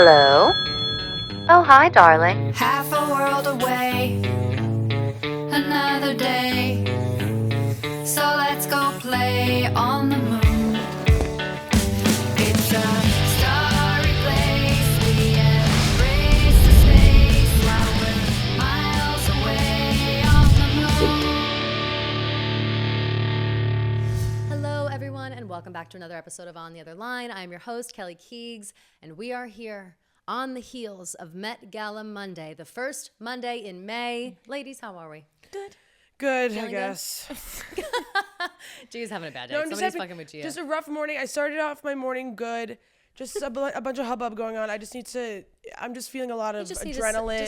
Hello? Oh, hi, darling. Half a world away, another day. So let's go play on the moon. It's a starry place. We embrace the space while we're miles away on the moon. Hello, everyone, and welcome back to another episode of On the Other Line. I'm your host, Kelly Keegs, and we are here on the heels of Met Gala Monday, the first Monday in May. Ladies, how are we? Good, Feeling I guess. Gia's having a bad day. No, Somebody's fucking with Gia. just a rough morning. I started off my morning good. Just a bunch of hubbub going on. I'm just feeling a lot of adrenaline. I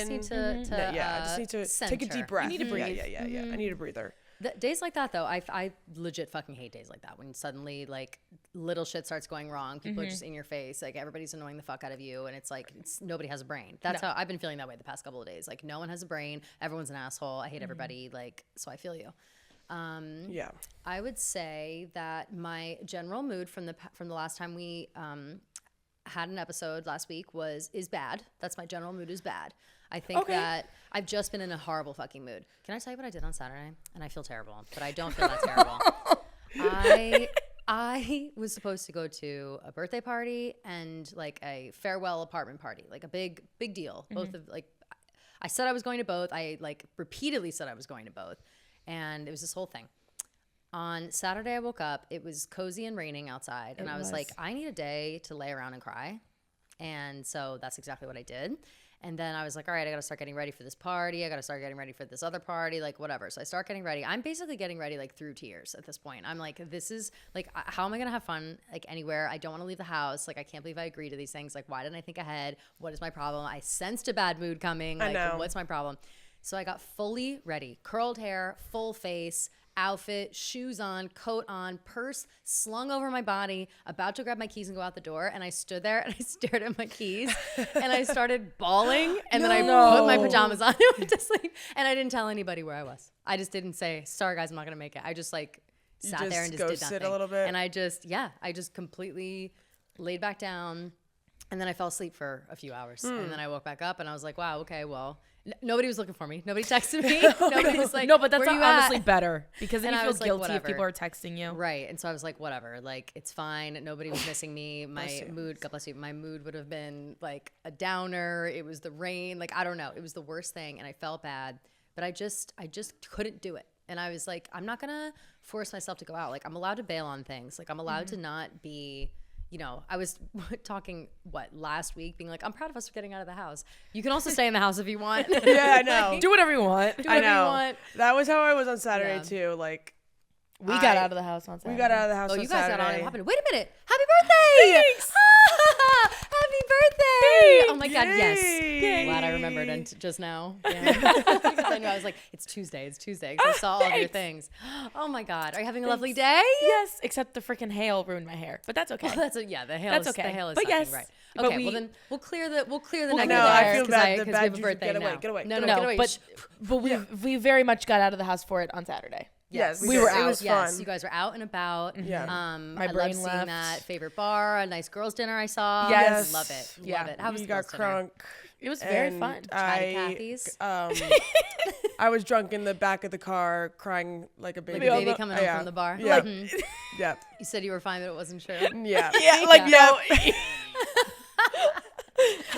just need to take a deep breath. You need to breathe. Yeah. I need a breather. Days like that, though, I legit fucking hate days like that when suddenly, like, little shit starts going wrong. People are just in your face. Like, everybody's annoying the fuck out of you. And it's like, nobody has a brain. That's how I've been feeling that way the past couple of days. Like, no one has a brain. Everyone's an asshole. I hate everybody. Like, so I feel you. Yeah. I would say that my general mood from the last time we had an episode last week is bad. That's my general mood is bad. I think that I've just been in a horrible fucking mood. Can I tell you what I did on Saturday? And I feel terrible, but I don't feel that terrible. I was supposed to go to a birthday party and like a farewell apartment party, like a big deal. Both of like, I said I was going to both. I like repeatedly said I was going to both, and it was this whole thing. On Saturday, I woke up. It was cozy and raining outside, and I was like, I need a day to lay around and cry, and so that's exactly what I did. And then I was like, all right, I got to start getting ready for this party. I got to start getting ready for this other party, like whatever. So I start getting ready. I'm basically getting ready like through tears at this point. I'm like, this is like, how am I going to have fun like anywhere? I don't want to leave the house. Like, I can't believe I agreed to these things. Like, why didn't I think ahead? What is my problem? I sensed a bad mood coming. Like, I know. What's my problem? So I got fully ready, curled hair, full face, outfit, shoes on, coat on, purse slung over my body, about to grab my keys and go out the door. And I stood there and I stared at my keys and I started bawling. And then I put my pajamas on and went to sleep. And I didn't tell anybody where I was. I just didn't say, sorry guys, I'm not going to make it. I just like sat there and just did nothing. Sit a little bit. And I just completely laid back down. And then I fell asleep for a few hours. And then I woke back up and I was like, wow, okay, well, nobody was looking for me. Nobody texted me. Nobody was like, no, but that's where you honestly at? better because then And you I feel was like, guilty whatever. if people are texting you. Right. And so I was like, whatever, like it's fine. Nobody was missing me. My mood, God bless you, my mood would have been like a downer. It was the rain. Like, I don't know. It was the worst thing. And I felt bad, but I just couldn't do it. And I was like, I'm not going to force myself to go out. Like, I'm allowed to bail on things. Like, I'm allowed to not be, you know, I was talking, last week, being like, I'm proud of us for getting out of the house. You can also stay in the house if you want. Yeah, I know. Do whatever you want. Do whatever you want. That was how I was on Saturday too. Like, We got out of the house on Saturday. We got out of the house Oh, on you guys Saturday. got on and happened. Wait a minute. Happy birthday. Thanks. Happy birthday. Oh my God. Yes. Yay. Glad I remembered just now. Yeah. Because I knew I was like, it's Tuesday. Because I saw all of your things. Oh my God. Are you having a lovely day? Yes, except the freaking hail ruined my hair, but that's okay. Well, the hail That's is, okay. The hail is But sucking, yes, right. but Okay, well then we'll clear the negative No, I feel because bad. The we bad have a juju. birthday Get away, now. get away, No, get no, away. get away. But we very much got out of the house for it on Saturday. Yes, we were did. out. It was Yes, fun. you guys were out and about. Yeah. My I brain loved seeing left. that favorite bar, a nice girls' dinner I saw. Yes. Love it. Yeah. Love it. How was We the got girls' dinner? crunk. It was very and fun. Chatty Cathy's. I was drunk in the back of the car, crying like a baby. Like a baby coming home Yeah. from the bar. Yeah. Mhm. Yeah. You said you were fine, but it wasn't true. Yeah. Yeah, like no.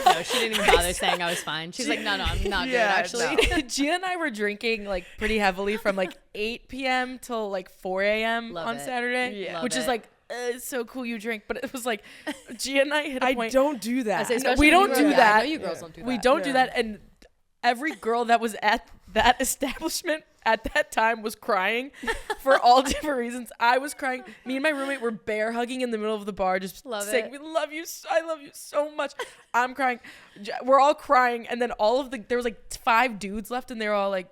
No, she didn't even bother saying I was fine. She's like, no, I'm not Yeah, good, actually. Gia and I were drinking like pretty heavily from like 8 p.m. till like 4 a.m. Love on it. Saturday, Yeah. which Love is it. like it's so cool you drink, but it was like Gia and I hit a I point. don't do that. I say, No, especially we don't you do girls- that. I know you girls don't do that. We don't do Yeah. that, and every girl that was at that establishment at that time was crying for all different reasons. I was crying. Me and my roommate were bear hugging in the middle of the bar, just Love saying, it. "We love you. I love you so much." I'm crying. We're all crying, and then there was like 5 dudes left, and they were all like,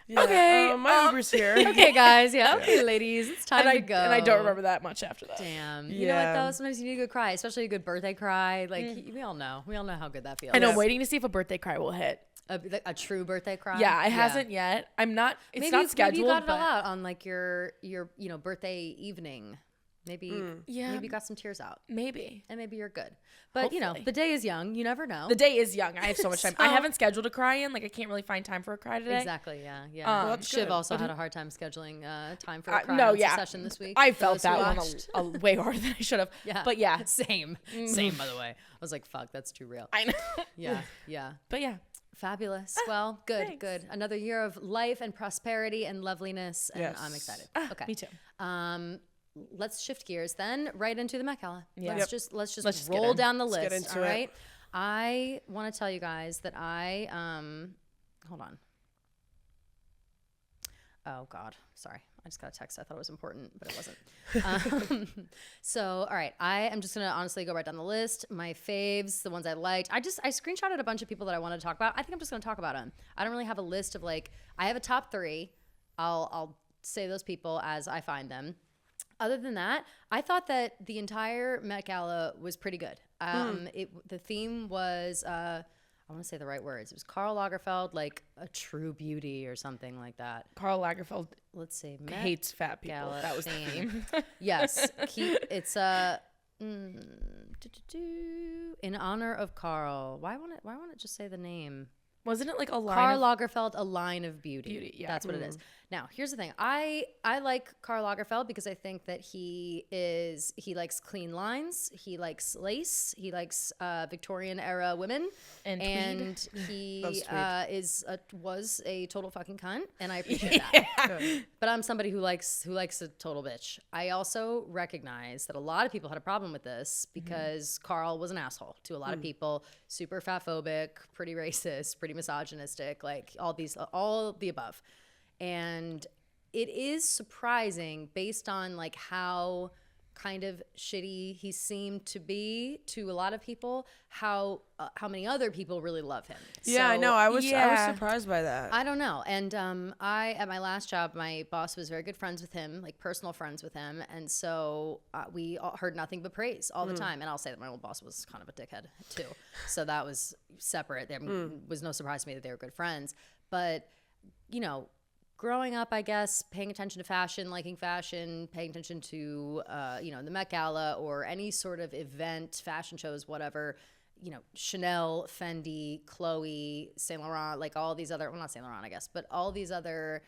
Yeah. Okay, My Uber's here. Okay, guys. Yeah. Okay, ladies. It's time to go. and I don't remember that much after that. Damn. You know what Yeah. though? Sometimes you need a good cry, especially a good birthday cry. Like we all know. We all know how good that feels. I know. I'm waiting to see if a birthday cry will hit. A true birthday cry. Yeah, it hasn't yet. I'm not. It's Maybe not scheduled. Maybe you got it but all out on like your birthday evening. Maybe Yeah. maybe you got some tears out, Maybe. and maybe you're good. But you know, Hopefully. the day is young. You never know. The day is young. I have so much time. I So- haven't scheduled a cry in. Like, I can't really find time for a cry today. Exactly. Yeah. that's Shiv good. also had a hard time scheduling time for a cry No, yeah. session this week. I for felt those who that watched. one way harder than I should have. Yeah. But yeah, Same. Same, by the way. I was like, fuck, that's too real. I know. Yeah. But yeah. Fabulous. Well, good, thanks. good. Another year of life and prosperity and loveliness, and Yes. I'm excited. Okay. Me too. Let's shift gears then right into the Met Gala. Yeah. Let's just Let's just get roll in. down the Let's get list. into All it. right. I want to tell you guys that I hold on. Oh God, sorry. I just got a text. I thought it was important, but it wasn't. So, all right. I am just gonna honestly go right down the list. My faves, the ones I liked. I screenshotted a bunch of people that I wanted to talk about. I think I'm just gonna talk about them. I don't really have a list of like. I have a top 3. I'll say those people as I find them. Other than that, I thought that the entire Met Gala was pretty good. The theme was, I want to say the right words. It was Karl Lagerfeld, like a true beauty or something like that. Karl Lagerfeld Let's see. Met hates fat people. Gala That was the theme. theme. Yes. It's in honor of Karl. Why won't it just say the name? Wasn't it like a line? Karl Lagerfeld, a line of beauty. Beauty, yeah. That's what it is. Now, here's the thing. I like Karl Lagerfeld because I think that he likes clean lines. He likes lace. He likes Victorian era women. And tweed. He was a total fucking cunt, and I appreciate that. But I'm somebody who likes a total bitch. I also recognize that a lot of people had a problem with this because Karl was an asshole to a lot of people, super fatphobic, pretty racist, pretty misogynistic, like all the above. And it is surprising based on like how kind of shitty he seemed to be to a lot of people, how many other people really love him. Yeah, I So, know. I was yeah. surprised by that. I don't know. And I, at my last job, my boss was very good friends with him, like personal friends with him. And so we all heard nothing but praise all the time. And I'll say that my old boss was kind of a dickhead too. So that was separate. There was no surprise to me that they were good friends. But, you know, growing up, I guess, paying attention to fashion, liking fashion, paying attention to, the Met Gala or any sort of event, fashion shows, whatever, Chanel, Fendi, Chloe, Saint Laurent, like all these other, well, not Saint Laurent, I guess, but all these other,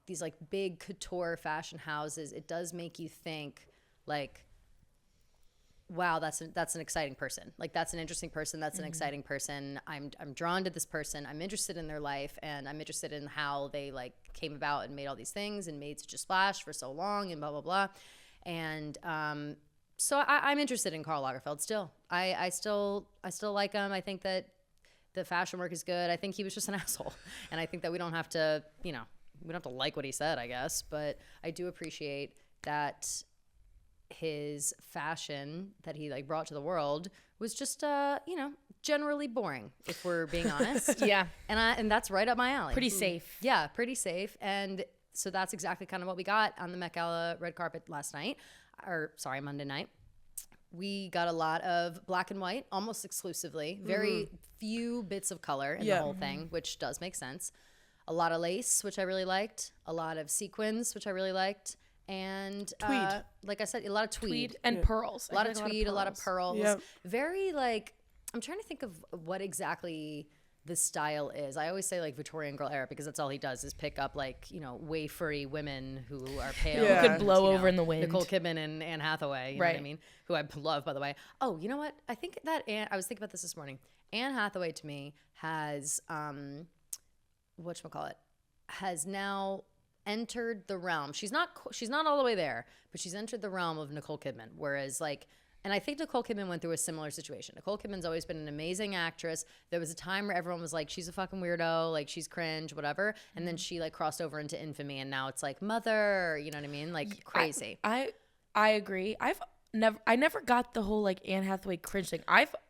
these like big couture fashion houses, it does make you think like, wow, that's an exciting person. Like that's an interesting person. That's an exciting person. I'm drawn to this person. I'm interested in their life, and I'm interested in how they like came about and made all these things and made such a splash for so long and blah blah blah. And so I'm interested in Karl Lagerfeld still. I still like him. I think that the fashion work is good. I think he was just an asshole, and I think that we don't have to like what he said, I guess, but I do appreciate that his fashion that he like brought to the world was just generally boring, if we're being honest. Yeah. And that's right up my alley. Pretty safe. Yeah, pretty safe. And so that's exactly kind of what we got on the Met Gala red carpet Monday night. We got a lot of black and white, almost exclusively. Very few bits of color in the whole thing, which does make sense. A lot of lace, which I really liked. A lot of sequins, which I really liked. And Tweed. Like I said, a lot of tweed. And pearls. A lot of tweed, a lot of pearls. Yep. Very like, I'm trying to think of what exactly the style is. I always say like Victorian girl era because that's all he does is pick up like, wafery women who are pale. Yeah. Who could blow over in the wind. Nicole Kidman and Anne Hathaway, you know what I mean? Who I love, by the way. Oh, you know what? I think that I was thinking about this morning. Anne Hathaway to me has, whatchamacallit, has now entered the realm. She's not all the way there, but she's entered the realm of Nicole Kidman. Whereas like, and I think Nicole Kidman went through a similar situation. Nicole Kidman's always been an amazing actress. There was a time where everyone was like, she's a fucking weirdo, like she's cringe, whatever. And then she like crossed over into infamy, and now it's like Mother, you know what I mean? Like crazy. I agree. I never got the whole like Anne Hathaway cringe thing.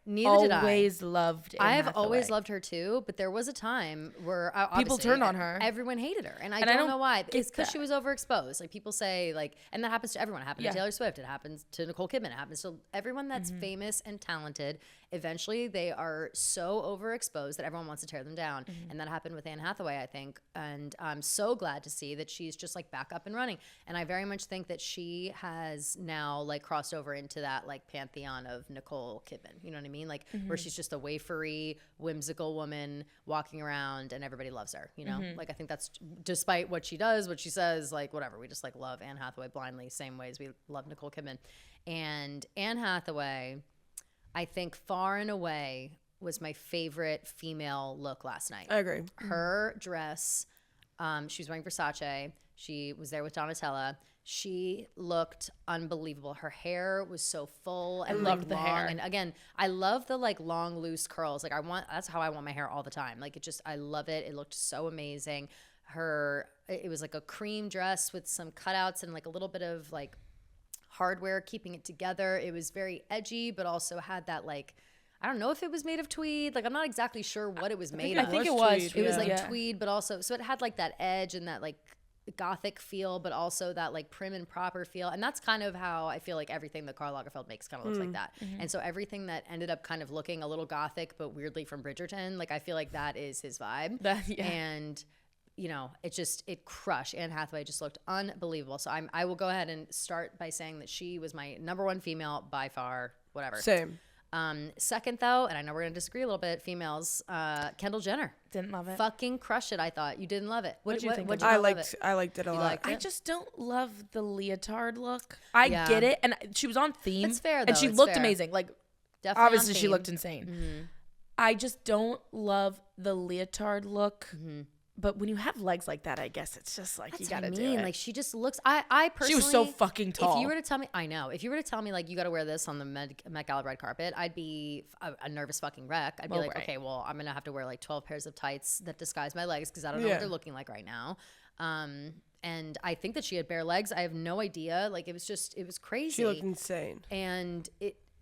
Neither did I. always loved Anne I've Hathaway. always loved her too, but there was a time where People obviously, turned on her. Everyone hated her, and I And don't know why. get It's because that. she was overexposed. Like people say, like, and that happens to everyone. It happened Yeah. to Taylor Swift. It happens to Nicole Kidman. It happens to everyone that's famous and talented. Eventually, they are so overexposed that everyone wants to tear them down, and that happened with Anne Hathaway, I think. And I'm so glad to see that she's just like back up and running. And I very much think that she has now like crossed over into that like pantheon of Nicole Kidman. You know what I mean? Like where she's just a wafery, whimsical woman walking around and everybody loves her, you know? Like I think that's despite what she does, what she says, like whatever. We just like love Anne Hathaway blindly, same ways we love Nicole Kidman. And Anne Hathaway, I think far and away was my favorite female look last night. I agree. Her dress, she was wearing Versace. She was there with Donatella. She looked unbelievable. Her hair was so full and loved the long. hair. And again, I love the like long, loose curls. Like that's how I want my hair all the time. Like I love it. It looked so amazing. It was like a cream dress with some cutouts and like a little bit of like hardware keeping it together. It was very edgy, but also had that like, I don't know if it was made of tweed. Like I'm not exactly sure what it was made of. I think it was. tweed, It was like yeah. tweed, but also so it had like that edge and that like gothic feel, but also that like prim and proper feel. And that's kind of how I feel like everything that Karl Lagerfeld makes kind of looks like that. And so everything that ended up kind of looking a little gothic, but weirdly from Bridgerton, like I feel like that is his vibe. Yeah. And you know, it crushed. Anne Hathaway just looked unbelievable. So I will go ahead and start by saying that she was my number one female by far, whatever. Same. Second though, and I know we're gonna disagree a little bit, females, Kendall Jenner. Didn't love it. Fucking crush it, I thought. You didn't love it. What'd you think what'd of you it? not love it? I liked it a lot. liked I it? just don't love the leotard look. I Yeah. get it, and she was on theme. It's fair, and though. she It's looked fair. amazing. Like Definitely on obviously she theme. looked insane. I just don't love the leotard look. But when you have legs like that, I guess it's just like That's you gotta what I do mean. it. Like she just looks. I personally. She was so fucking tall. If you were to tell me, I know. If you were to tell me like you got to wear this on the Met Gala red carpet, I'd be a nervous fucking wreck. I'd be Well, like, right. okay, well, I'm gonna have to wear like 12 pairs of tights that disguise my legs because I don't know Yeah. what they're looking like right now. And I think that she had bare legs. I have no idea. Like it was crazy. She looked insane. And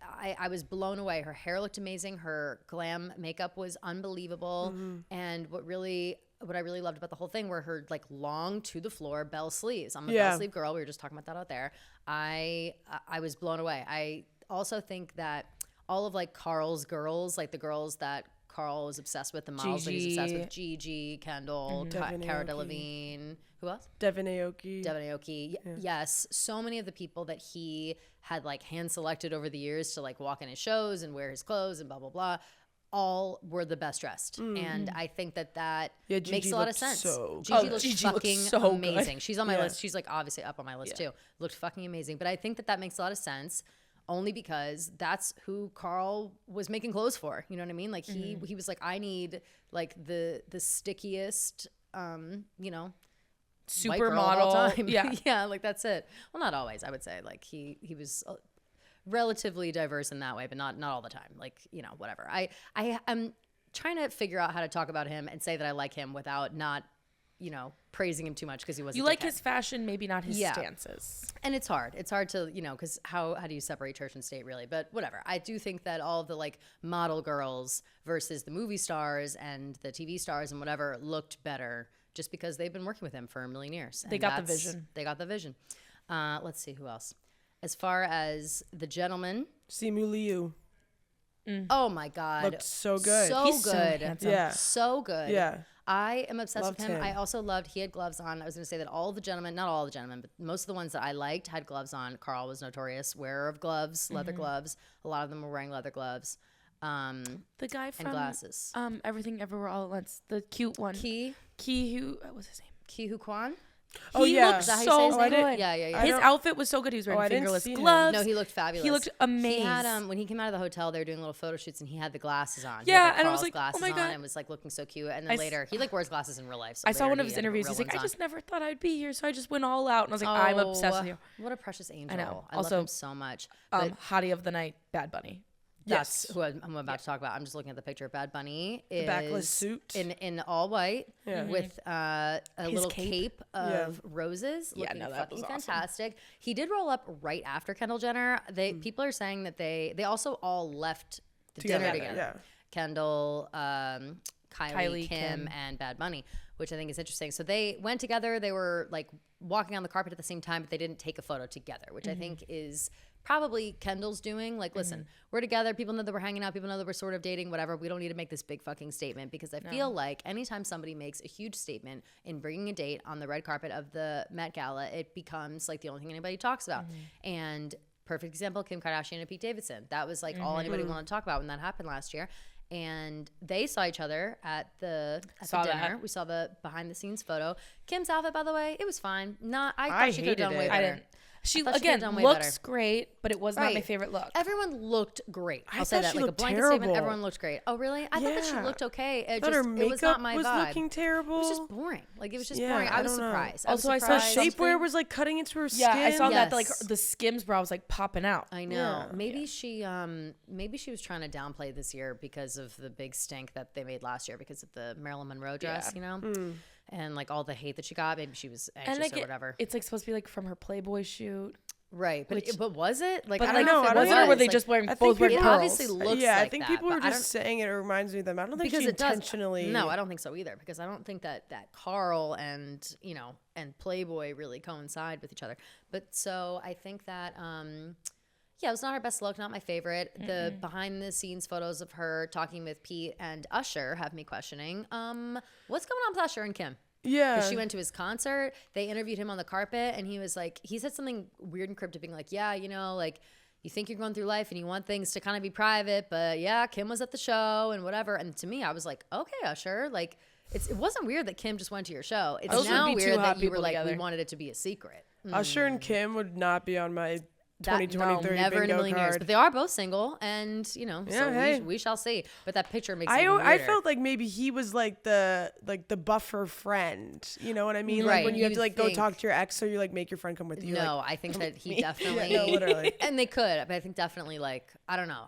I was blown away. Her hair looked amazing. Her glam makeup was unbelievable. And what I really loved about the whole thing were her like long to the floor bell sleeves. I'm a Yeah. bell sleeve girl. We were just talking about that out there. I was blown away. I also think that all of like Carl's girls, like the girls that Carl was obsessed with, the models that he's obsessed with, Gigi, Kendall, Devin Cara Aoki. Delevingne, who else? Devin Aoki. Devin Aoki. Yes, so many of the people that he had like hand selected over the years to like walk in his shows and wear his clothes and blah blah blah, all were the best dressed. And I think that Yeah, makes Gigi a lot of looked sense. so Gigi good. looks Gigi looked fucking so good. amazing. She's on my Yeah. list. She's like obviously up on my list too. Looked fucking amazing. But I think that makes a lot of sense. Only because that's who Carl was making clothes for. You know what I mean? Like he was like, I need like the stickiest, you know, white girl of all Supermodel. time. Yeah. Yeah, like that's it. Well, not always, I would say. Like he was relatively diverse in that way, but not all the time. Like, you know, whatever. I'm trying to figure out how to talk about him and say that I like him without not, you know, praising him too much because he was You a like dickhead. his fashion, maybe not his Yeah. stances. And it's hard to, you know, because how do you separate church and state really? But whatever. I do think that all of the like model girls versus the movie stars and the TV stars and whatever looked better just because they've been working with him for a million years. They And got the vision. They got the vision. Let's see who else. As far as the gentleman, Simu Liu. oh my God. Looked so good. So He's so good. handsome. Yeah. So good. Yeah. I am obsessed Loved with him. him. I also loved, he had gloves on. I was going to say that all the gentlemen, not all the gentlemen, but most of the ones that I liked had gloves on. Carl was notorious wearer of gloves, leather gloves. A lot of them were wearing leather gloves. The guy from glasses. Everything Everywhere All at Once, the cute one. Ki Who what was his name? Hu Kwan? Oh, He yeah. looked Is that how you so say his name? good. Yeah, yeah, yeah. I His don't- outfit was so good. He was I wearing didn't fingerless see him. gloves. No, he looked fabulous. He looked He amazing. had when he came out of the hotel, they were doing little photo shoots, and he had the glasses on. He Yeah, had, like, and I was Carl's like, oh glasses my on God. and was like looking so cute. And I then s- later, he like wears glasses in real life. So I saw later one of he his had interviews. real He's like, ones I on. just never thought I'd be here, so I just went all out. And I was like, I'm obsessed with you. What a precious angel. know. I Also, love him so much. But Hottie of the night, Bad Bunny. that's Yes. who I'm about to talk about. I'm just looking at the picture. Bad Bunny is backless suit. in all white Yeah. with a little cape of roses. Yeah, looking no, that was fucking awesome. fantastic. He did roll up right after Kendall Jenner. People are saying that they also all left the dinner Together, together. yeah. Kendall, Kylie, Kim, Kim. and Bad Bunny, which I think is interesting. So they went together. They were like walking on the carpet at the same time, but they didn't take a photo together, which I think is probably Kendall's doing. Like, listen, we're together. People know that we're hanging out. People know that we're sort of dating, whatever. We don't need to make this big fucking statement because I feel like anytime somebody makes a huge statement in bringing a date on the red carpet of the Met Gala, it becomes like the only thing anybody talks about. And perfect example, Kim Kardashian and Pete Davidson. That was like all anybody wanted to talk about when that happened last year. And they saw each other at the Saw dinner. that. We saw the behind the scenes photo. Kim's outfit, by the way, it was fine. I I thought she could have hated done way it. better. I didn't. She thought she again could've done way looks better. great, but it was not my Right. favorite look. Everyone looked great. I I'll say thought that. she Like a looked blanket statement, terrible. everyone looked great. Oh, really? I thought that she Yeah. looked okay. I It thought just her it was makeup not my was vibe. looking terrible. It was just boring. Like it was just Yeah, boring. I I was don't know. surprised. Also, I I was saw Her surprised. shapewear was like cutting into her skin. Yeah, I saw that like Yes. the Skims bra was like popping out. I know. Yeah. Maybe she was trying to downplay this year because of the big stink that they made last year because of the Marilyn Monroe dress, Yeah. you know? Mm. And like all the hate that she got. Maybe she was anxious And like or whatever. it's like supposed to be like from her Playboy shoot. Right. But which- but was it? Like But I like, don't know if it I don't was it know. or were they Like, just wearing I both think wearing it people- pearls? obviously looks yeah, I like think that, people but were I just saying it. It reminds me of them. I don't think because she it does. intentionally. No, I don't think so either. Because I don't think that Carl and and Playboy really coincide with each other. But so I think that yeah, it was not her best look, not my favorite. The behind the scenes photos of her talking with Pete and Usher have me questioning what's going on with Usher and Kim. Yeah. Because she went to his concert, they interviewed him on the carpet, and he was like, he said something weird and cryptic, being like, yeah, like you think you're going through life and you want things to kind of be private, but yeah, Kim was at the show and whatever. And to me, I was like, okay, Usher, like it wasn't weird that Kim just went to your show. It's Those would now be two weird hot that you were people like, we together. wanted it to be a secret. Usher and Kim would not be on my That, 2020 no, 30 never in a bingo million years. card. But they are both single, and so hey. we shall see. But that picture makes it I even I weirder. felt like maybe he was like the buffer friend. You know what I mean? Right, Like when you have you to like go think- talk to your ex, so you like make your friend come with you. No, Like, I think that he yeah, definitely. no, literally. And they could, but I think definitely like I don't know.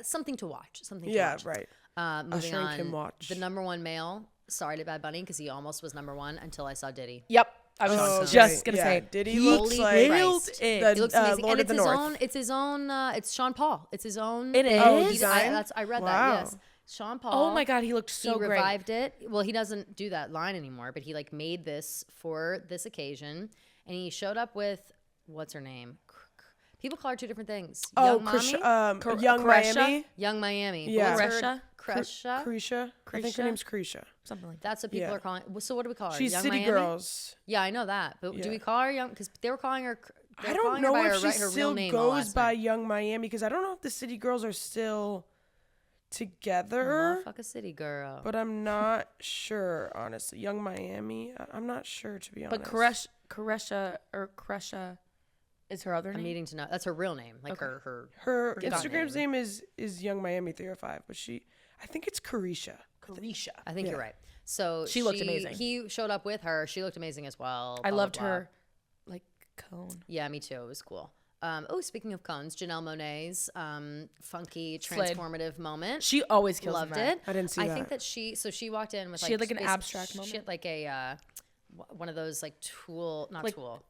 Something to watch. Something. To Yeah, watch. right. Moving Usher and on. Kim watch. The number one male. Sorry to Bad Bunny because he almost was number one until I saw Diddy. Yep. I was Oh, just right. gonna Yeah, say Diddy he looks like killed Christ. it. the He looks amazing, Lord and of it's the his North. own. It's his own. It's Sean Paul. It's his own. It Oh, is? design? I read Wow. that. Yes, Sean Paul. Oh my god, he looked so he great. revived it. Well, he doesn't do that line anymore, but he like made this for this occasion, and he showed up with what's her name? People call her two different things. Oh, Young Mommy? Young Caresha? Miami. Young Miami. Yeah. What's her- Crescia? Crescia? Krisha. I think her Krisha? name's Krisha. Something like that. That's what people Yeah. are calling. So what do we call her? She's Young City Miami? Girls. Yeah, I know that. But do Yeah. we call her Young? Because they were calling her. they I were don't calling her know by if her, she right, her real still name all goes last by night. Young Miami because I don't know if the City Girls are still together, Motherfucker city girl. but I'm not sure, honestly. Young Miami, I'm not sure, to be honest. But Caresha is her other I'm name. needing to know. That's her real name. Like Okay. her. Her Forgot Instagram's name is Young Miami 305, but I think it's Carisha. Carisha. I think you're Yeah. right. So She looked amazing. He showed up with her. She looked amazing as well. I blah, loved blah, blah. her like cone. Yeah, me too. It was cool. Speaking of cones, Janelle Monáe's funky Slayed. transformative moment. She always kills Loved the man. it. I didn't see I that. think that she walked in with She had, like, an basi- abstract She moment. had like a one of those like tool, not Like, tool,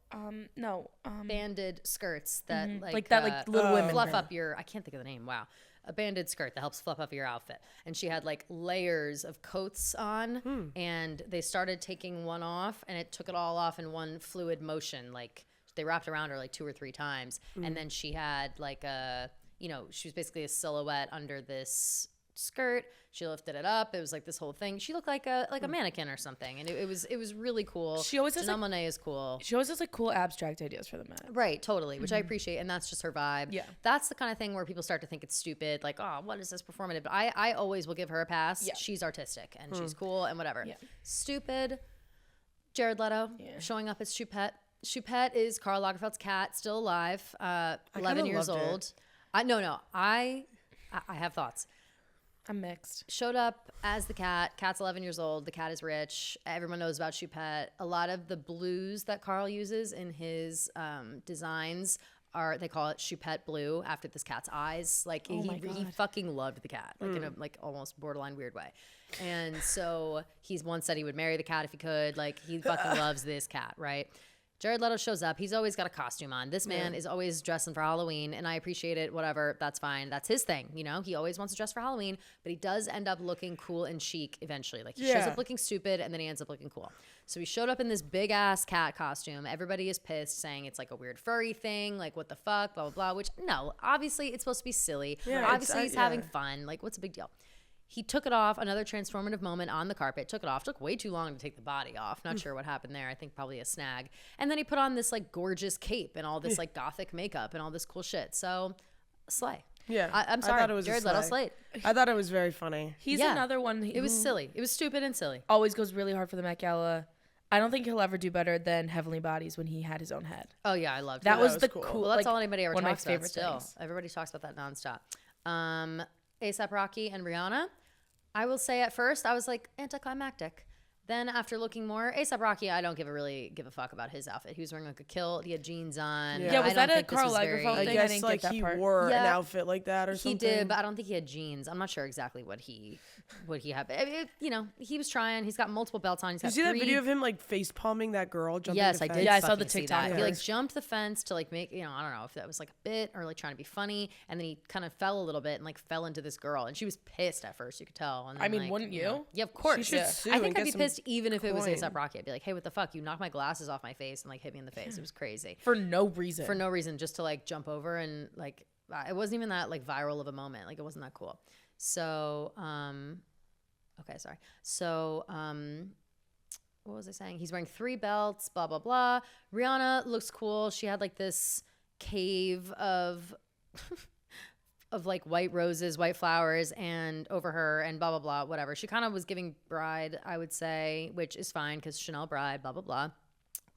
No. banded skirts that Like that, like, Little Women fluff brand. up your. I can't think of the name. Wow. A banded skirt that helps fluff up your outfit. And she had like layers of coats on, and they started taking one off, and it took it all off in one fluid motion. Like they wrapped around her like 2 or 3 times, and then she had like she was basically a silhouette under this skirt. She lifted it up. It was like this whole thing. She looked like a mannequin or something, and it was really cool. She always has, Janelle like- Monáe is cool. She always has like cool abstract ideas for the Met. Right, totally, which I appreciate, and that's just her vibe. Yeah. That's the kind of thing where people start to think it's stupid, like, oh, what is this performative? But I always will give her a pass. Yeah. She's artistic, and she's cool, and whatever. Yeah. Stupid. Jared Leto showing up as Choupette. Choupette is Karl Lagerfeld's cat, still alive, 11 years loved it. old. I have thoughts. I'm mixed. Showed up as the cat. Cat's 11 years old. The cat is rich. Everyone knows about Choupette. A lot of the blues that Carl uses in his designs they call it Choupette blue after this cat's eyes. Like Oh my he God. fucking loved the cat, like in a like almost borderline weird way. And so he's once said he would marry the cat if he could. Like he fucking loves this cat, right? Jared Leto shows up. He's always got a costume on. This man is always dressing for Halloween, and I appreciate it. Whatever, that's fine. That's his thing. You know, he always wants to dress for Halloween, but he does end up looking cool and chic eventually. Like he shows up looking stupid, and then he ends up looking cool. So he showed up in this big ass cat costume. Everybody is pissed, saying it's like a weird furry thing. Like what the fuck, blah blah blah. Which no, obviously it's supposed to be silly. Yeah, obviously he's having fun. Like what's the big deal? He took it off, another transformative moment on the carpet, took it off, took way too long to take the body off. Not sure what happened there. I think probably a snag. And then he put on this like gorgeous cape and all this like gothic makeup and all this cool shit. So, slay. Yeah. I'm sorry, I thought it was Jared a Leto slay. slayed. I thought it was very funny. He's Yeah. another one. It was silly. It was stupid and silly. Always goes really hard for the Met Gala. I don't think he'll ever do better than Heavenly Bodies when he had his own head. Oh yeah, I loved That it. was the cool. cool. Well, that's like, all anybody ever one of my talks about favorite still. things. Everybody talks about that nonstop. A$AP Rocky and Rihanna. I will say at first I was like anticlimactic. Then after looking more, A$AP Rocky, I don't give a fuck about his outfit. He was wearing like a kilt. He had jeans on. Yeah, was I that don't a think this Karl was Lagerfeld very- I thing? I guess didn't like get that he part. wore an Yeah. outfit like that or He something. did, but I don't think he had jeans. I'm not sure exactly what he had. But you know, he was trying. He's got multiple belts on. He's Did got you see that three. video of him like face palming that girl? Jumping Yes, the I fence? did. Yeah, I saw the fucking see TikTok. that. He Yeah. like jumped the fence to like make, I don't know if that was like a bit or like trying to be funny, and then he kind of fell a little bit and like fell into this girl, and she was pissed at first. You could tell. And I then, mean, like, wouldn't know. you? Yeah, of course. She should sue I and think get I'd be some pissed even if it was coin. A$AP Rocky. I'd be like, hey, what the fuck? You knocked my glasses off my face and like hit me in the face. It was crazy. For no reason. For no reason, just to like jump over and like it wasn't even that like viral of a moment. Like it wasn't that cool. So okay, sorry. So what was I saying? He's wearing 3 belts, blah blah blah. Rihanna looks cool. She had like this cave of of like white roses, white flowers, and over her, and blah blah blah, whatever. She kind of was giving bride, I would say, which is fine because Chanel bride, blah blah blah.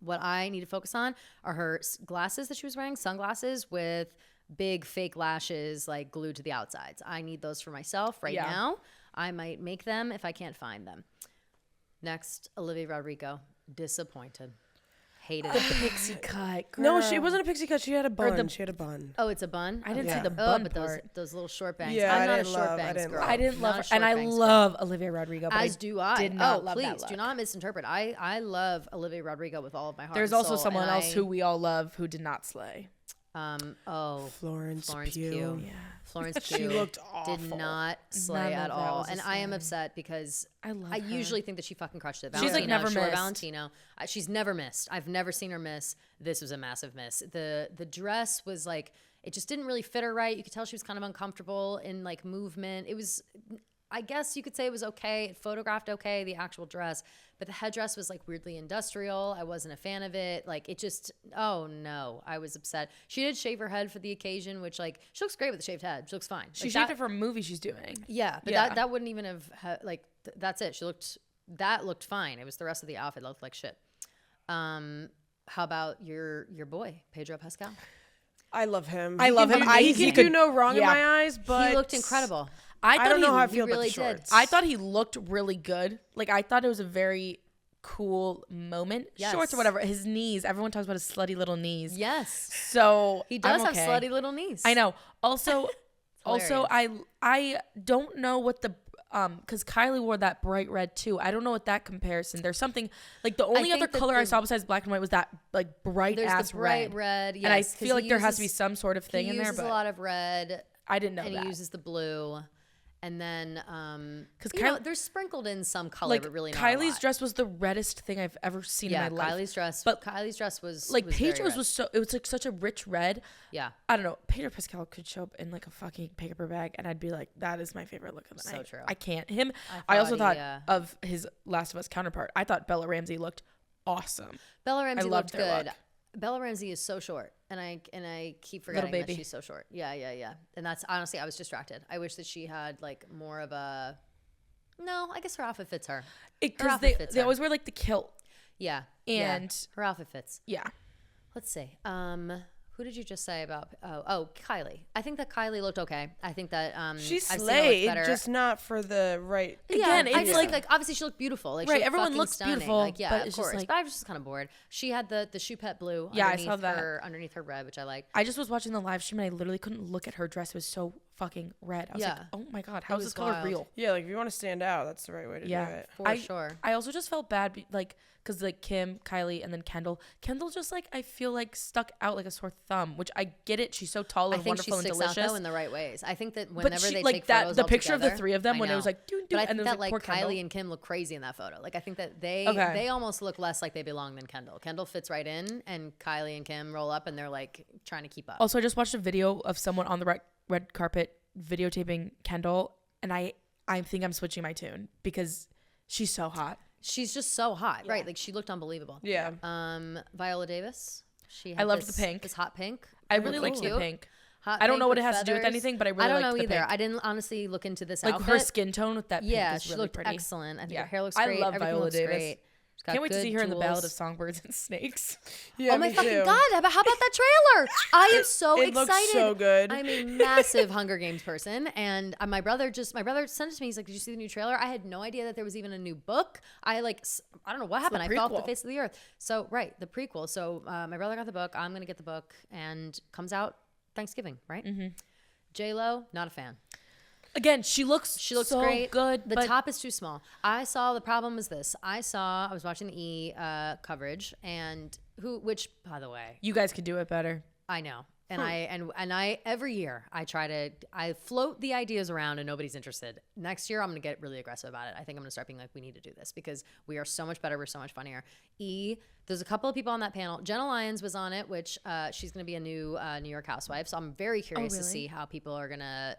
What I need to focus on are her glasses that she was wearing, sunglasses with big fake lashes like glued to the outsides. I need those for myself right now. I might make them if I can't find them. Next, Olivia Rodrigo, disappointed. Hated it. Pixie cut. Girl. No, she wasn't a pixie cut. She had a bun. the- she had a bun. Oh, it's a bun? I didn't Yeah. see the Oh, bun but part. those little short bangs. Yeah, I'm I not a didn't short love- I bangs didn't girl. love- I didn't Not love a her, short and I bangs girl. love Olivia Rodrigo. But As do I. Did not oh, love please that do look. not misinterpret. I love Olivia Rodrigo with all of my heart. There's and also soul, someone and else who we all love who did not slay. Florence Florence Pugh. Pugh. Yeah. Florence She Pugh looked did awful. not slay None at of that all, was a and I am slay. upset because I love I her. usually think that she fucking crushed it. She's, like, Valentino, never Shore missed. Valentino. She's never missed. I've never seen her miss. This was a massive miss. The dress was like it just didn't really fit her right. You could tell she was kind of uncomfortable in like movement. It was. I guess you could say it was okay. It photographed okay, the actual dress, but the headdress was like weirdly industrial. I wasn't a fan of it. Like it just, oh no, I was upset. She did shave her head for the occasion, which like she looks great with a shaved head. She looks fine. She Like, shaved that- it for a movie she's doing. Yeah, but Yeah. that wouldn't even have that's it. That looked fine. It was the rest of the outfit that looked like shit. How about your boy Pedro Pascal? I love him. I love him. He He can could- do no wrong in yeah. my eyes, but He looked incredible. I I don't know how I he feel about really the did. shorts. I thought he looked really good. Like I thought it was a very cool moment. Yes. Shorts or whatever. His knees. Everyone talks about his slutty little knees. Yes, So he does I'm have okay. slutty little knees. I know. Also, hilarious. I don't know what the because Kylie wore that bright red too. I don't know what that comparison. There's something like the only think other that color I the- saw besides black and white was that like bright There's ass the bright red. red, And I yes, 'cause feel like he there has to be uses- some sort of thing he in there, uses but a lot of red, I didn't know and that. he uses the blue, and then 'Cause you know, Kylie- they're sprinkled in some color, like but really not a Kylie's lot. dress was the reddest thing I've ever seen Yeah, in my life. Kylie's dress. But- Kylie's dress was like was very Pedro's red. was so it was like such a rich red. Yeah, I don't know. Pedro Pascal could show up in like a fucking paper bag, and I'd be like, "That is my favorite look of the So night." true. I can't. Him. I I also thought thought he, of his Last of Us counterpart. I thought Bella Ramsey looked awesome. Bella Ramsey loved looked their good. look. Bella Ramsey is so short, and I keep forgetting that baby. she's so short. Yeah. And that's honestly, I was distracted. I wish that she had like more of a. No, I guess her outfit fits her. Because outfit fits they her. always wear like the kilt. Yeah, And- her outfit fits. Yeah. Let's see. Who did you just say about? Oh, Kylie. I think that Kylie looked okay. I think that she I've seen her look slayed, better. just not for the right. Again, I it's just like- think like obviously she looked beautiful. Like she Right, looked everyone fucking looks stunning. beautiful, Like yeah, but of it's just course. like- But I was just kind of bored. She had the choupette blue. Yeah, I underneath saw that. her underneath her red, which I liked. I just was watching the live stream and I literally couldn't look at her dress. It was so fucking red. I was like, Yeah. oh my God, how is was this color wild. real? Yeah, like if you want to stand out, that's the right way to do it. For sure. I also just felt bad, because like Kim, Kylie, and then Kendall just like I feel like stuck out like a sore thumb, which I get it. She's so tall I and think she wonderful and sticks out delicious. though in the right ways. I think that But whenever she, they like take that, photos the all picture of the together, three of them I when it know. was like, doo, doo, But I and think there was that like poor like Kendall. Kylie and Kim look crazy in that photo. Like I think that they Okay. almost look less like they belong than Kendall. Kendall fits right in, and Kylie and Kim roll up, and they're like trying to keep up. Also, I just watched a video of someone on the red carpet videotaping Kendall, and I think I'm switching my tune because she's so hot. She's just so hot, right? Like she looked unbelievable. Yeah. Viola Davis. She. I had loved this- the pink. This hot pink. I really liked cute. the pink. Hot I don't pink know what with it has to do with feathers. anything, but I really I don't liked know the either. pink. I didn't honestly look into this Like outfit. her skin tone with that pink Yeah, is she really looked pretty. excellent. I think Yeah. her hair looks I great. love Everything Viola looks Davis. great. She's got Can't wait to good see her in the Ballad jewels. of Songbirds and Snakes. Yeah, Oh my me fucking too. god! How about that trailer? I am so it excited. looks so good. I'm a massive Hunger Games person, and my brother sent it to me. He's like, "Did you see the new trailer?" I had no idea that there was even a new book. I don't know what happened. I fell off the prequel. face of the earth. So the prequel. So my brother got the book. I'm gonna get the book, and comes out Thanksgiving, right? Mm-hmm. J Lo, not a fan. Again, she looks so great. good. The but top is too small. The problem was this. I was watching the E coverage, and which by the way, you guys could do it better. I know. And I every year I float the ideas around and nobody's interested. Next year I'm gonna get really aggressive about it. I think I'm gonna start being like, we need to do this because we are so much better, we're so much funnier. There's a couple of people on that panel. Jenna Lyons was on it, which she's gonna be a new New York housewife. So I'm very curious to see how people are gonna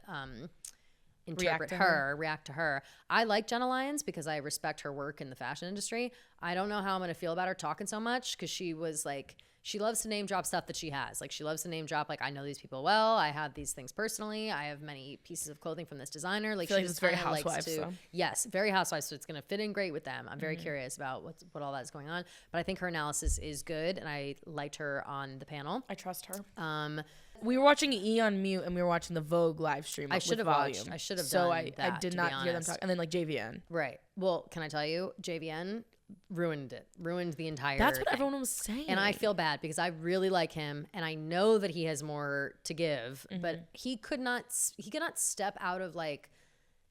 react to her. I like Jenna Lyons because I respect her work in the fashion industry. I don't know how I'm gonna feel about her talking so much because she was like, she loves to name drop stuff that she has. Like she loves to name drop, like, I know these people well. I have these things personally. I have many pieces of clothing from this designer. Like feel she like just it's very kinda likes Housewives, to, though. yes, very housewives. So it's going to fit in great with them. I'm very curious about what all that's going on. But I think her analysis is good. And I liked her on the panel. I trust her. We were watching E on mute, and we were watching the Vogue live stream. I should have watched. I should have So done I that, did to not be hear them honest. talk. And then like JVN. Right. Well, can I tell you, JVN ruined it. Ruined the entire That's what thing. everyone was saying. And I feel bad because I really like him and I know that he has more to give, but he could not step out of like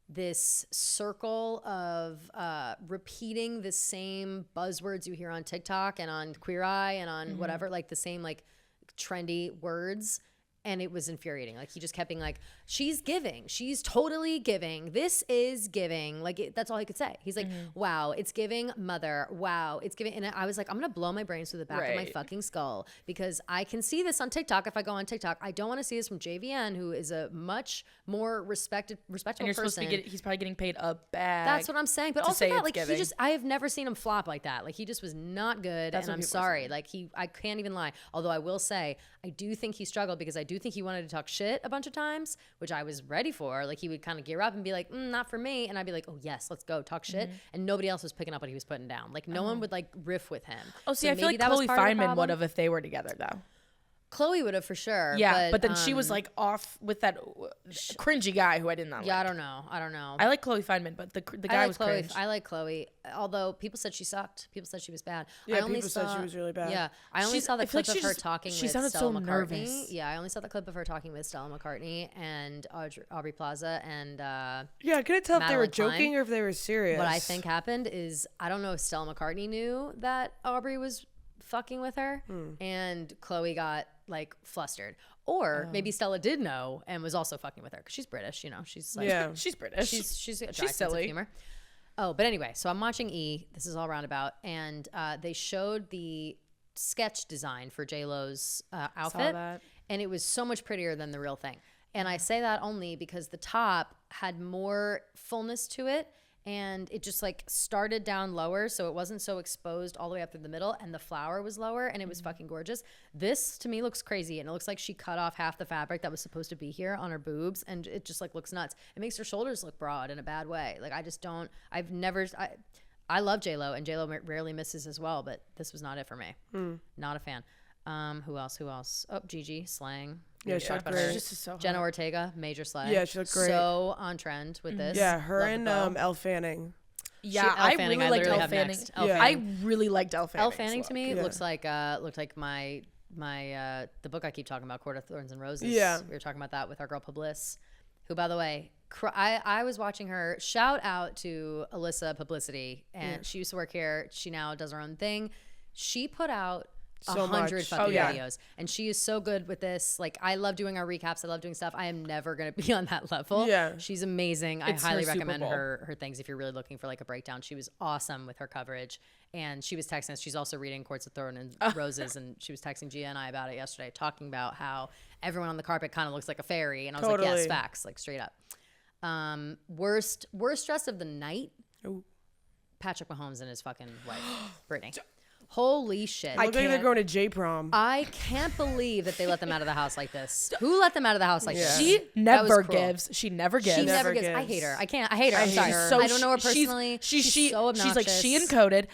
this circle of repeating the same buzzwords you hear on TikTok and on Queer Eye and on whatever, like the same like trendy words. And it was infuriating. Like he just kept being like, she's giving. She's totally giving. This is giving. Like that's all he could say. He's like, wow, it's giving mother. Wow, it's giving. And I was like, I'm going to blow my brains through the back of my Right. fucking skull because I can see this on TikTok. If I go on TikTok, I don't want to see this from JVN, who is a much more respectable And you're person. supposed to be he's probably getting paid a bag. That's what I'm saying. But to also say that, it's like giving. I have never seen him flop like that. Like he just was not good. That's And what I'm people are sorry. saying. Like I can't even lie. Although I will say, I do think he struggled because I do think he wanted to talk shit a bunch of times, which I was ready for. Like he would kind of gear up and be like, not for me. And I'd be like, oh yes, let's go talk shit. And nobody else was picking up what he was putting down. Like no one would like riff with him. Oh, see, So I feel maybe like that was Chloe part of the Fineman problem. would have if they were together, though. Chloe would have for sure. Yeah, but then she was like off with that cringy guy who I did not yeah, like. I don't know. I like Chloe Fineman, but the guy I like was Chloe. cringe. I like Chloe. Although people said she sucked. People said she was bad. Yeah, I only people said saw, she was really bad. Yeah, I only saw the I feel clip like of her she talking she with sounded Stella so McCartney. nervous. Yeah, I only saw the clip of her talking with Stella McCartney and Aubrey Plaza and. Yeah, I couldn't tell if they were Madeline Klein. joking or if they were serious. What I think happened is I don't know if Stella McCartney knew that Aubrey was fucking with her, and Chloe got like flustered, or maybe Stella did know and was also fucking with her because she's British. You know, she's like, Yeah. She's British. she's a dry sense of silly. humor. Oh, but anyway, so I'm watching E. This is all roundabout, and they showed the sketch design for J Lo's outfit, that. and it was so much prettier than the real thing. And I say that only because the top had more fullness to it. And it just like started down lower, so it wasn't so exposed all the way up through the middle, and the flower was lower, and it was fucking gorgeous. This to me looks crazy, and it looks like she cut off half the fabric that was supposed to be here on her boobs, and it just like looks nuts. It makes her shoulders look broad in a bad way. Like I love J Lo, and J Lo rarely misses as well, but this was not it for me. Not a fan. Who else? Oh, Gigi Slang. Yeah, We she talked looked about her. great. She's just so hot. Jenna Ortega, major slay. Yeah, she looked great. So on trend with this. Yeah, her Love the and bow. Elle Fanning. Yeah, Elle I Fanning, really liked literally Elle have Fanning. next. Elle Yeah. I Fanning. really liked Elle Fanning. Elle Fanning to me Yeah. looked like my the book I keep talking about, Court of Thorns and Roses. Yeah. We were talking about that with our girl Publis, who, by the way, I was watching her. Shout out to Alyssa Publicity, and she used to work here. She now does her own thing. She put out So 100 much. fucking Yeah. videos, and she is so good with this. Like, I love doing our recaps. I love doing stuff. I am never gonna be on that level. Yeah. She's amazing. It's I highly her Super recommend Bowl. her things if you're really looking for like a breakdown. She was awesome with her coverage, and she was texting us. She's also reading Courts of Thorn and Roses, and she was texting Gia and I about it yesterday, talking about how everyone on the carpet kind of looks like a fairy, and I was like, yes, Totally. facts, like straight up. Worst dress of the night. Ooh. Patrick Mahomes and his fucking wife, Brittany. Holy shit! Look like they're going to J prom. I can't believe that they let them out of the house like this. Who let them out of the house like this? She That was never cruel. gives. She never gives. She never Never gives. I gives. hate her. I can't. I hate her. I'm hate sorry. her. I don't know her she's- personally. She's so obnoxious. she's like she encoded.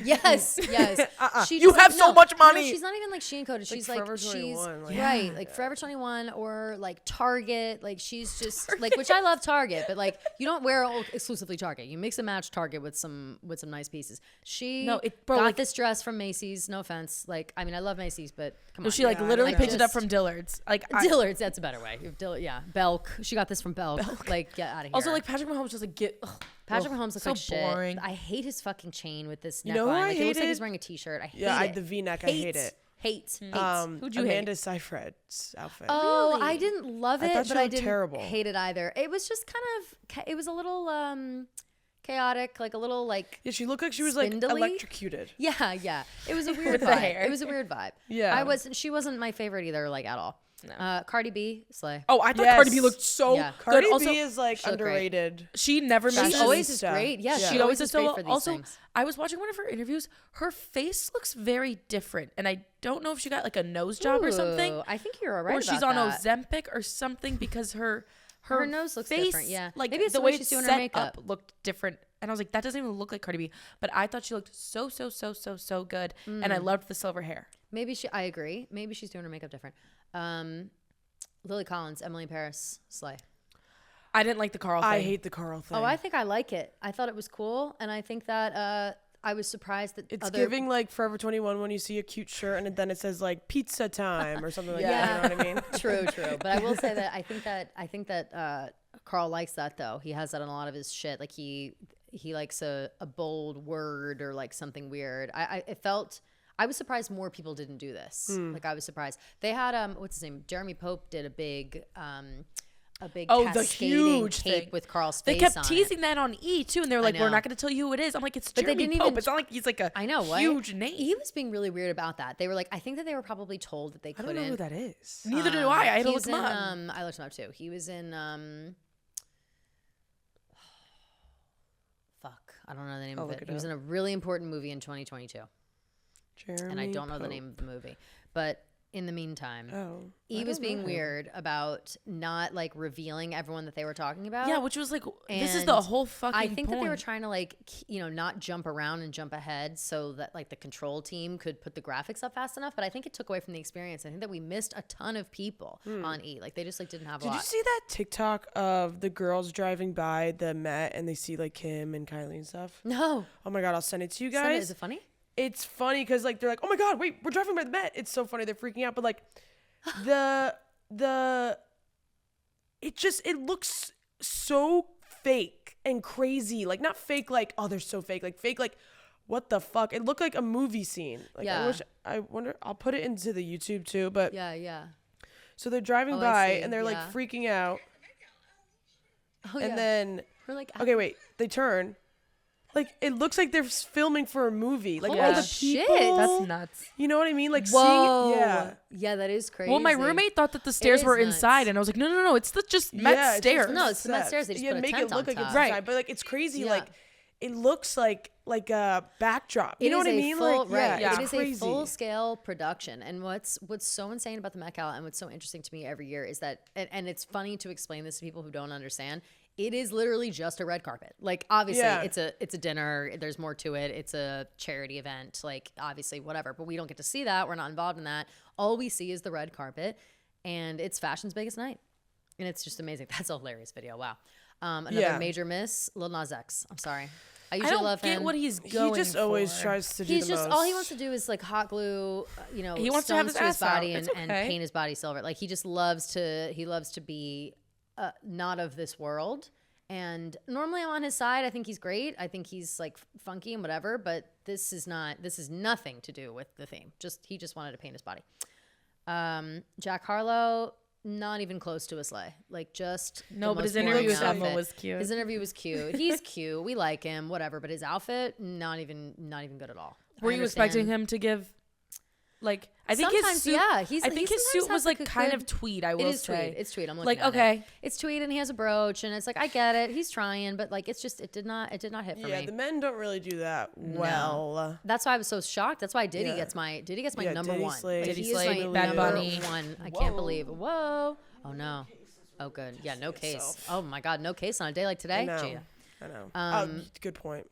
Yes, yes. She You just, have so much money. No, she's not even like she encoded. She's like Forever she's 21, like- right, like Forever 21 or like Target. Like she's just like, which I love Target, but like you don't wear exclusively Target. You mix and match Target with some nice pieces. She Bro, got like- this dress from Macy's. No offense, like I mean I love Macy's, but come No, on. she like Yeah, literally I picked it up just- from Dillard's. Like Dillard's, that's a better way. Yeah, Belk. She got this from Belk. Like, get out of here. also like Patrick Mahomes just like get. Patrick Mahomes looks so like shit. boring. I hate his fucking chain with this You neckline. know who I Like, it looks like he's hated? wearing a t-shirt. I hate Yeah, it. the V-neck, I hate it. Hate. Who'd you hate? Amanda Seyfried's outfit. Oh, Really? I didn't love I it, thought she but I looked didn't terrible. hate it either. It was just kind of, it was a little chaotic, like a little like, Yeah, she looked like she was like spindly? electrocuted. yeah. It was a weird the vibe. hair. It was a weird vibe. Yeah. She wasn't my favorite either, like at all. Cardi B, slay. Oh, I thought Yes. Cardi B looked so Yeah. good. Cardi Also, B is like she looked great. underrated. she never She misses. always is Fashionista. great. Yeah, Yeah. she always is so great well. for these Also, things. I was watching one of her interviews. Her face looks very different, and I don't know if she got like a nose job or something, Ooh, I think you're right or she's about on that. Ozempic or something because her nose looks face, different, yeah. like Maybe it's the the way way she's it's doing her set makeup. up looked different. And I was like, that doesn't even look like Cardi B. But I thought she looked so good, and I loved the silver hair. I agree. Maybe she's doing her makeup different. Lily Collins, Emily in Paris, slay. I didn't like the Carl thing. I hate the Carl thing. Oh, I think I like it. I thought it was cool, and I think that I was surprised that It's other giving like Forever 21 when you see a cute shirt and then it says like pizza time or something like Yeah. that. You know what I mean? True. But I will say that I think that Carl likes that though. He has that on a lot of his shit. Like he likes a bold word or like something weird. I was surprised more people didn't do this. Like I was surprised. They had what's his name? Jeremy Pope did a big the cascading huge cake thing with Carl's They face kept on teasing it. that on E too, and they were like, "We're know. not going to tell you who it is." I'm like, "It's But they Jeremy didn't Pope." even- It's not like he's like a I know, right? huge name. He was being really weird about that. They were like, I think that they were probably told that they I couldn't. don't know who that is. Neither do I. I had to He's look him in, up. I looked him up too. He was in fuck, I don't know the name I'll of look it. it He was up. in a really important movie in 2022, Jeremy and I don't know the Pope. name of the movie. But in the meantime, Oh. he I was don't being know him. weird about not like revealing everyone that they were talking about. Yeah, which was like, this is the And whole fucking I think that they were point. trying to like, not jump around and jump ahead so that like the control team could put the graphics up fast enough. But I think it took away from the experience. I think that we missed a ton of people on E. Like they just like didn't have a Did lot. you see that TikTok of the girls driving by the Met and they see like Kim and Kylie and stuff? No. Oh my God, I'll send it to you Send it. guys. Is it funny? It's funny because like they're like, oh my God, wait, we're driving by the Met. It's so funny. They're freaking out. But like it looks so fake and crazy. Like not fake like, oh, they're so fake. Like fake like, what the fuck? It looked like a movie scene. Like Yeah. I wonder, I'll put it into the YouTube too. But Yeah. so they're driving Oh, I by see. and they're like Yeah. freaking out. Oh, And yeah. then, we're like, okay, wait, they turn. Like it looks like they're filming for a movie. Like all Holy the shit. people. That's nuts. You know what I mean? Like whoa. seeing, yeah. Yeah, that is crazy. Well, my roommate thought that the stairs is were nuts. inside, and I was like, no, it's the just Met Yeah, it's just stairs. No, it's the Met steps. stairs. They just yeah, put a make tent it look on like it's top. right, but like it's crazy. Yeah. Like it looks like a backdrop. You It know is what I a mean? full- Like right. yeah, It it's is crazy. a full scale production. And what's so insane about the Met Gala and what's so interesting to me every year is that, and it's funny to explain this to people who don't understand. It is literally just a red carpet. Like obviously Yeah. it's a dinner. There's more to it. It's a charity event. Like obviously whatever, but we don't get to see that. We're not involved in that. All we see is the red carpet, and it's fashion's biggest night. And it's just amazing. That's a hilarious video. Wow. Another Yeah. major miss, Lil Nas X. I'm sorry. I I usually don't love get him. what he's He going just always for. tries to do He's the just most. all he wants to do is like hot glue, He wants to have stones his his ass out. body It's and okay. paint his body silver. Like he just loves to be not of this world. And normally I'm on his side. I think he's great. I think he's like funky and whatever, but this is nothing to do with the theme. He just wanted to paint his body. Jack Harlow, not even close to a sleigh. Like just No, the but his most boring interview with Emma outfit. was cute. His interview was cute. He's cute. We like him, whatever, but his outfit, not even good at all. Were I you expecting understand. him to give like I think Sometimes, his suit yeah. I think his suit was like kind of tweed, I will It is say. tweed. It's tweed. I'm looking Like, at okay. it. It's tweed and he has a brooch and it's like I get it. He's trying, but like it's just it did not hit for Yeah, me. the men don't really do that well. That's why I was so shocked. That's why Diddy Yeah. gets my Yeah, number Diddy one. slayed. Like, Diddy he is slayed my Bad number Bunny. one. I can't believe. Whoa. Oh no. Oh good. Yeah, no case. Oh my God, no case on a day like today. I know. Gina. I know. Good point.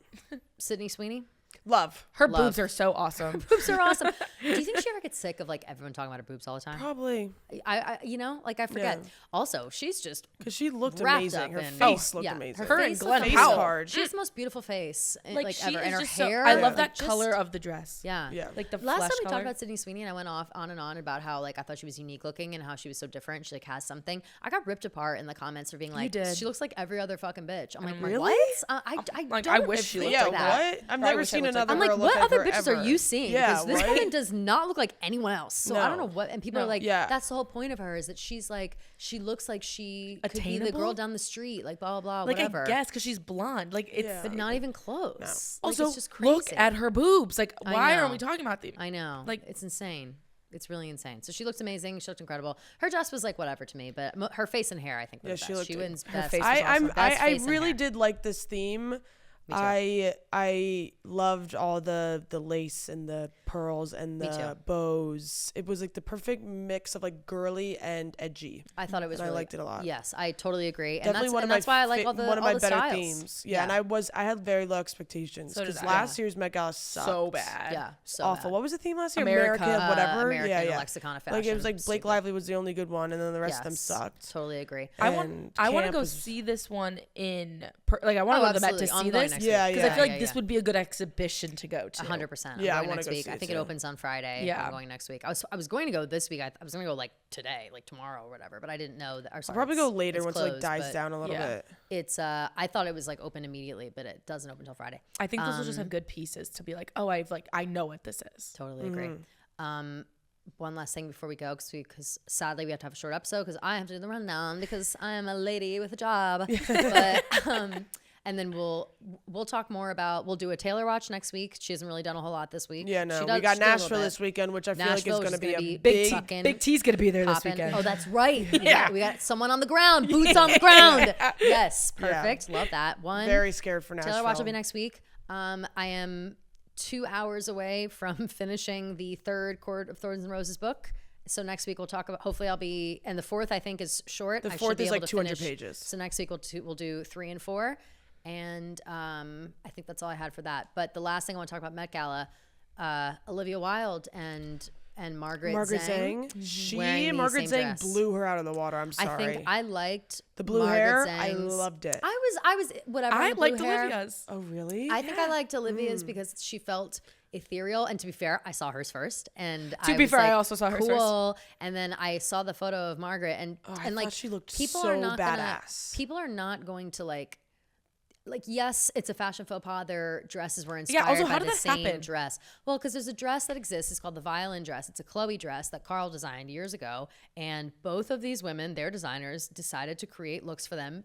Sydney Sweeney. Love. Her Love. boobs are so awesome. Boobs are awesome. Do you think she ever gets sick of like everyone talking about her boobs all the time? Probably. I like I forget. Yeah. Also, she's just Because she looked wrapped amazing. up Her in- face Oh, looked yeah. amazing. Her and face Glenn looks Face Powell. hard. She has the most beautiful face like she ever, and is her just hair. so, I love like, that just- color of the dress. Yeah, Yeah. Like the last flesh time we color. talked about Sydney Sweeney, and I went on and on about how like I thought she was unique looking and how she was so different. She like has something. I got ripped apart in the comments for being like, did. she looks like every other fucking bitch. I'm like, really? what? I Like, don't I wish she looked Yeah, like that. what? I've I never wish I seen looked like another I'm like, girl what look like other her bitches ever. are you seeing? Yeah, Because this right? woman does not look like anyone else. So I don't know No. what. And people are like, Yeah. that's the whole point of her is that she's like, she looks like she could be the Attainable? girl down the street, like blah blah blah, Like whatever. I guess because she's blonde. Like it's Yeah. but not even close. Like, also it's just crazy. look at her boobs. Like I why know. aren't we talking about these? I know. Like- Like it's insane. It's really insane. So she looked amazing. She looked incredible. Her dress was like whatever to me, but her face and hair, I think, were Yeah, the she best. looked- She wins her best. face was best I face and really hair. did like this theme. too. I loved all the lace and the pearls and Me too. the bows. It was like the perfect mix of like girly and edgy. I thought it was. And I really, liked it a lot. Yes, I totally agree. And Definitely that's, one and of that's my why I like all the one of all my the better styles. themes. Yeah, and I had very low expectations So did because I. last year's Met Gala sucked. So bad. Yeah, so Awful. bad. What was the theme last year? America. Whatever. American yeah. Lexicon of Like it was Fashion. like Blake Stupid. Lively was the only good one, and then the rest of them Yes, sucked. Totally agree. I want And to camp go was- see this one in like I want Oh, to go to the Met to absolutely. I'm see going this next Yeah, week. because I feel yeah. like this would be a good exhibition to go to. 100%. Yeah, I I'm going wanna next go week. see I it think it too. opens on Friday. Yeah. I'm going next week. I was going to go this week. I was going to go like today, like tomorrow or whatever, but I didn't know that. Or I'll sorry, probably go it's- later it's once it like closed, dies but down a little Yeah. bit. It's I thought it was like open immediately, but it doesn't open until Friday. I think those will just have good pieces to be like, oh, I know what this is. Totally agree. Mm-hmm. One last thing before we go, because sadly we have to have a short episode because I have to do the rundown because I am a lady with a job. But and then we'll talk more about. We'll do a Taylor watch next week. She hasn't really done a whole lot this week. Yeah, no, She we does- got she did a little Nashville bit. this weekend, which I feel like Nashville, is going which to is be gonna a be big. fucking Big T's gonna be there this poppin'. weekend. Oh, that's right. Yeah. We got someone on the ground, boots on the ground. Yes, perfect. Love that one. Very scared for Nashville. Taylor watch will be next week. I am 2 hours away from finishing the third Court of Thorns and Roses book. So next week we'll talk about. Hopefully I'll be, and the fourth I think is short. The I should fourth be is able like to 200 finish. pages. So next week we'll do 3 and 4, and I think that's all I had for that. But the last thing I want to talk about Met Gala, Olivia Wilde and Margaret Zhang. wearing the Margaret same Zhang dress. blew her out of the water. I'm sorry. I think I liked the blue Margaret hair. I Zhang's- loved it. I was whatever. I the blue liked hair. Olivia's. Oh really? I think I liked Olivia's because she felt ethereal. And to be fair, I saw hers first. And To be was fair, I like, also saw hers cool. And then I saw the photo of Margaret, and I and like thought she looked people so are not badass. People are not going to like yes, it's a fashion faux pas. Their dresses were inspired also, by how did the that same happen? dress. Well, because there's a dress that exists. It's called the violin dress. It's a Chloe dress that Carl designed years ago. And both of these women, their designers, decided to create looks for them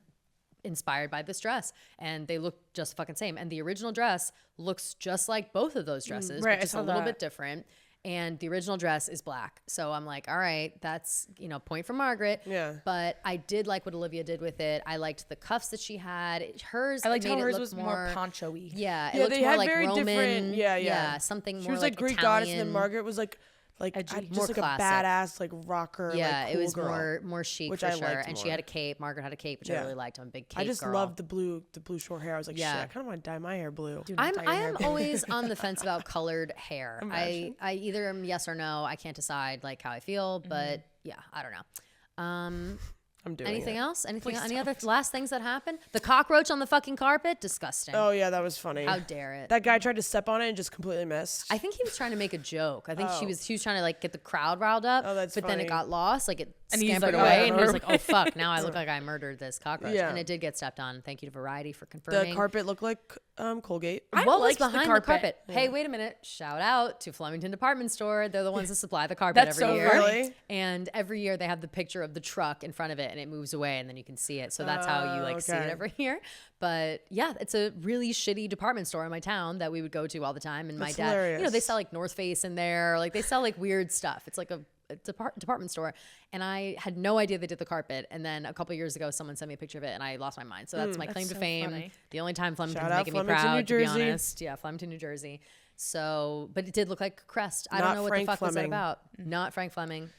inspired by this dress, and they look just fucking same. And the original dress looks just like both of those dresses, right, but I just a saw little that. bit different. And the original dress is black. So I'm like, all right, that's, point for Margaret. Yeah. But I did like what Olivia did with it. I liked the cuffs that she had. Hers, I liked made how it hers look was more poncho-y. Yeah, it Yeah, looked they more had like very Roman. different. Yeah. Something She more was like Greek goddess, and then Italian. Margaret was like Edgy. More just like classic. a badass like rocker. Yeah, like, it cool was girl. more chic which for I sure. liked And she more. had a cape. Margaret had a cape, which I Yeah. really liked. I'm a big cape I just girl. loved the blue short hair. I was like, Yeah. shit, I kind of want to dye my hair blue. I am always on the fence about colored hair. Imagine. I either am yes or no. I can't decide like how I feel, but yeah, I don't know. I'm doing Anything it. else? Anything? Please Any other don't. last things that happened? The cockroach on the fucking carpet? Disgusting. Oh yeah, that was funny. How dare it? That guy tried to step on it and just completely missed. I think he was trying to make a joke. I think Oh. he was trying to like get the crowd riled up. Oh, that's but then it funny. got lost. Like it And he's scampered like, away, "Oh, and he was no." like, "Oh fuck! Now I look like I murdered this cockroach." Yeah. And it did get stepped on. Thank you to Variety for the confirming. carpet looked like Colgate. I What was liked the behind the carpet? carpet. Hey, wait a minute! Shout out to Flemington Department Store. They're the ones that supply the carpet That's every so year. Really? And every year they have the picture of the truck in front of it, and it moves away, and then you can see it. So that's how you like see it okay. every year. But yeah, it's a really shitty department store in my town that we would go to all the time. And That's my dad, you know, hilarious. they sell like North Face in there. Like they sell like weird stuff. It's like a department store, and I had no idea they did the carpet. And then a couple years ago, someone sent me a picture of it, and I lost my mind. So that's my claim to so fame. funny. The only time Flemington's Shout out making me Flemington, proud, New to be Jersey. honest. Yeah, Flemington, New Jersey. So, but it did look like a crest. I don't Not know what Frank the fuck was that Fleming. about. Not Frank Fleming,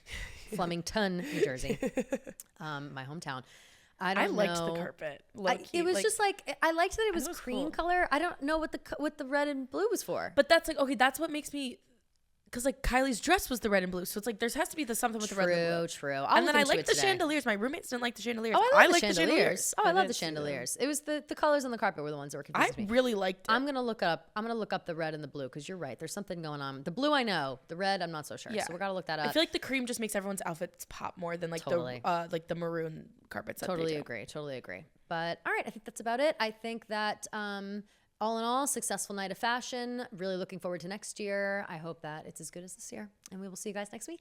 Flemington, New Jersey, my hometown. I don't I liked know. the carpet. I, Low-key, it was like- just like I liked that it was was cream cool. color. I don't know what the red and blue was for. But that's like, okay, that's what makes me, because like Kylie's dress was the red and blue. So it's like, there has to be something with the red and blue. True. And then I liked the chandeliers. My roommates didn't like the chandeliers. Oh, I love the liked chandeliers. Oh, I love the didn't see them. chandeliers. It was the colors on the carpet were the ones that were I confusing me. really liked it. I'm gonna look up the red and the blue because you're right. There's something going on. The blue I know. The red I'm not so sure. Yeah. So we gotta look that I up. feel like the cream just makes everyone's outfits pop more than like Totally. the maroon carpets. That they Totally do. agree. Totally agree. But all right, I think that's about it. I think that all in all, successful night of fashion. Really looking forward to next year. I hope that it's as good as this year. And we will see you guys next week.